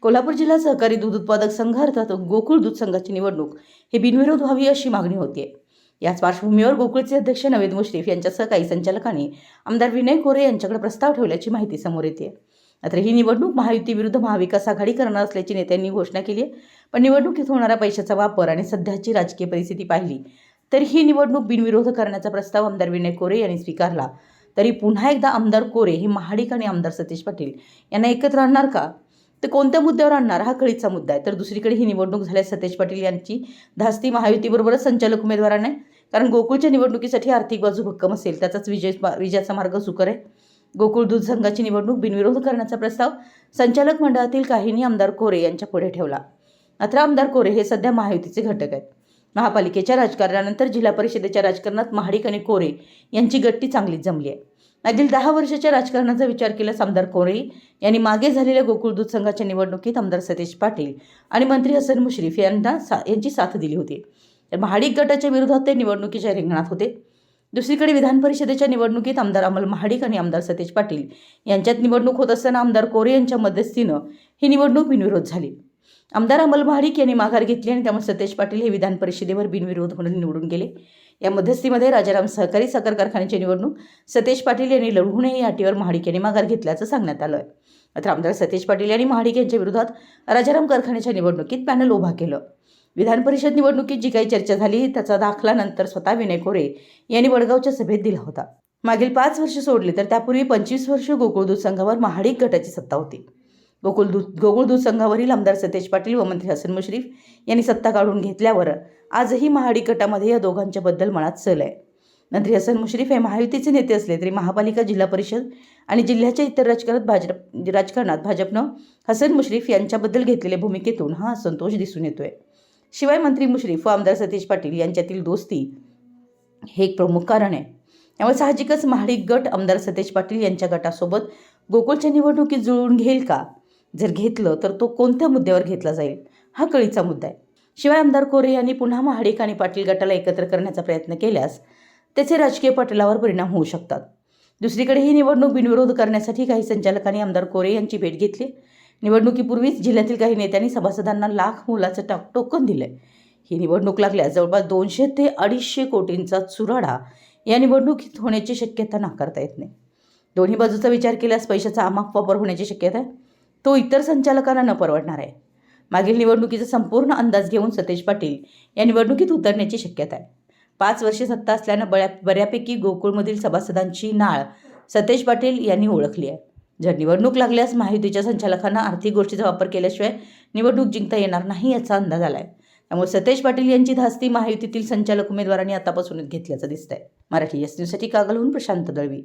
कोल्हापूर जिल्हा सहकारी दूध उत्पादक संघ अर्थात गोकुळ दूध संघाची निवडणूक ही बिनविरोध व्हावी अशी मागणी होती। याच पार्श्वभूमीवर गोकुळचे अध्यक्ष नवेद मुश्रीफ यांच्यासह काही संचालकांनी आमदार विनय कोरे यांच्याकडे प्रस्ताव ठेवल्याची माहिती समोर येते। मात्र ही निवडणूक महायुती विरुद्ध महाविकास आघाडी करणार असल्याची नेत्यांनी घोषणा केली आहे। पण निवडणुकीत होणारा पैशाचा वापर आणि सध्याची राजकीय परिस्थिती पाहिली तर ही निवडणूक बिनविरोध करण्याचा प्रस्ताव आमदार विनय कोरे यांनी स्वीकारला तरी पुन्हा एकदा आमदार कोरे हे महाडिक आणि आमदार सतीश पाटील यांना एकत्र आणणार का, तर कोणत्या मुद्द्यावर आणणार हा कळीचा मुद्दा आहे। तर दुसरीकडे ही निवडणूक झाल्यास सतीश पाटील यांची धास्ती महायुतीबरोबरच संचालक उमेदवारांना आहे, कारण गोकुळच्या निवडणुकीसाठी आर्थिक बाजू भक्कम असेल त्याचाच विजयाचा मार्ग सुकर आहे। गोकुळ दूध संघाची निवडणूक बिनविरोध करण्याचा प्रस्ताव संचालक मंडळातील काहींनी आमदार कोरे यांच्या पुढे ठेवला। मात्र आमदार कोरे हे सध्या महायुतीचे घटक आहेत। महापालिकेच्या राजकारणानंतर जिल्हा परिषदेच्या राजकारणात महाडिक आणि कोरे यांची गट्टी चांगलीच जमली आहे। मागील 10 वर्षाच्या राजकारणाचा विचार केल्यास आमदार कोरे यांनी मागे झालेल्या गोकुळ दूध संघाच्या निवडणुकीत आमदार सतीश पाटील आणि मंत्री हसन मुश्रीफ यांची साथ दिली होती। तर महाडिक गटाच्या विरोधात ते निवडणुकीच्या रिंगणात होते। दुसरीकडे विधान परिषदेच्या निवडणुकीत आमदार अमल महाडिक आणि आमदार सतीश पाटील यांच्यात निवडणूक होत असताना आमदार कोरे यांच्या मध्यस्थीनं ही निवडणूक बिनविरोध झाली। आमदार अमल महाडिक यांनी माघार घेतली आणि त्यामुळे सतीश पाटील हे विधान परिषदेवर बिनविरोध म्हणून निवडून गेले। या मध्यस्थीमध्ये राजाराम सहकारी साखर कारखान्याची निवडणूक सतीश पाटील यांनी लढवू नये या अटीवर महाडिक यांनी माघार घेतल्याचं सांगण्यात आलं आहे। मात्र आमदार सतीश पाटील यांनी महाडिक यांच्या विरोधात राजाराम कारखान्याच्या निवडणुकीत पॅनल उभा केलं। विधान परिषद निवडणुकीत जी काही चर्चा झाली त्याचा दाखला नंतर स्वतः विनय कोरे यांनी वडगावच्या सभेत दिला होता। मागील 5 वर्ष सोडली तर त्यापूर्वी 25 वर्ष गोकुळ दूध संघावर महाडिक गटाची सत्ता होती। गोकुळ दूध संघावरील आमदार सतीश पाटील व मंत्री हसन मुश्रीफ यांनी सत्ता काढून घेतल्यावर आजही महाडिक गटामध्ये या दोघांच्या बद्दल मनात सल आहे। मंत्री हसन मुश्रीफ हे महायुतीचे नेते असले तरी महापालिका, जिल्हा परिषद आणि जिल्ह्याच्या इतर राजकारणात भाजपनं हसन मुश्रीफ यांच्याबद्दल घेतलेल्या भूमिकेतून हा असंतोष दिसून येतोय। शिवाय मंत्री मुश्रीफ व आमदार सतीश पाटील यांच्यातील दोस्ती हे एक प्रमुख कारण आहे। त्यामुळे साहजिकच महाडिक गट आमदार सतीश पाटील यांच्या गटासोबत गोकुळच्या निवडणुकीत जुळवून घेईल का? जर घेतलं तर तो कोणत्या मुद्द्यावर घेतला जाईल हा कळीचा मुद्दा आहे। शिवाय आमदार कोरे यांनी पुन्हा महाडिक आणि पाटील गटाला एकत्र करण्याचा प्रयत्न केल्यास त्याचे राजकीय पटलावर परिणाम होऊ शकतात। दुसरीकडे ही निवडणूक बिनविरोध करण्यासाठी काही संचालकांनी आमदार कोरे यांची भेट घेतली। निवडणुकीपूर्वीच जिल्ह्यातील काही नेत्यांनी सभासदांना लाख मोलाचं टोकन दिलंय। ही निवडणूक लागल्यास जवळपास 200 ते 250 कोटींचा चुराडा या निवडणुकीत होण्याची शक्यता नाकारता येत नाही। दोन्ही बाजूचा विचार केल्यास पैशाचा अमाप वापर होण्याची शक्यता आहे, तो इतर संचालकांना न परवडणार आहे। मागील निवडणुकीचा संपूर्ण अंदाज घेऊन सतीश पाटील या निवडणुकीत उतरण्याची शक्यता आहे। 5 वर्षे सत्ता असल्यानं बऱ्यापैकी गोकुळमधील सभासदांची नाळ सतीश पाटील यांनी ओळखली आहे। जर निवडणूक लागल्यास महायुतीच्या संचालकांना आर्थिक गोष्टीचा वापर केल्याशिवाय निवडणूक जिंकता येणार नाही याचा अंदाज आला आहे। त्यामुळे सतीश पाटील यांची धास्ती महायुतीतील संचालक उमेदवारांनी आतापासूनच घेतल्याचं दिसतंय। मराठी एस न्यूजसाठी कागलहून प्रशांत दळवी।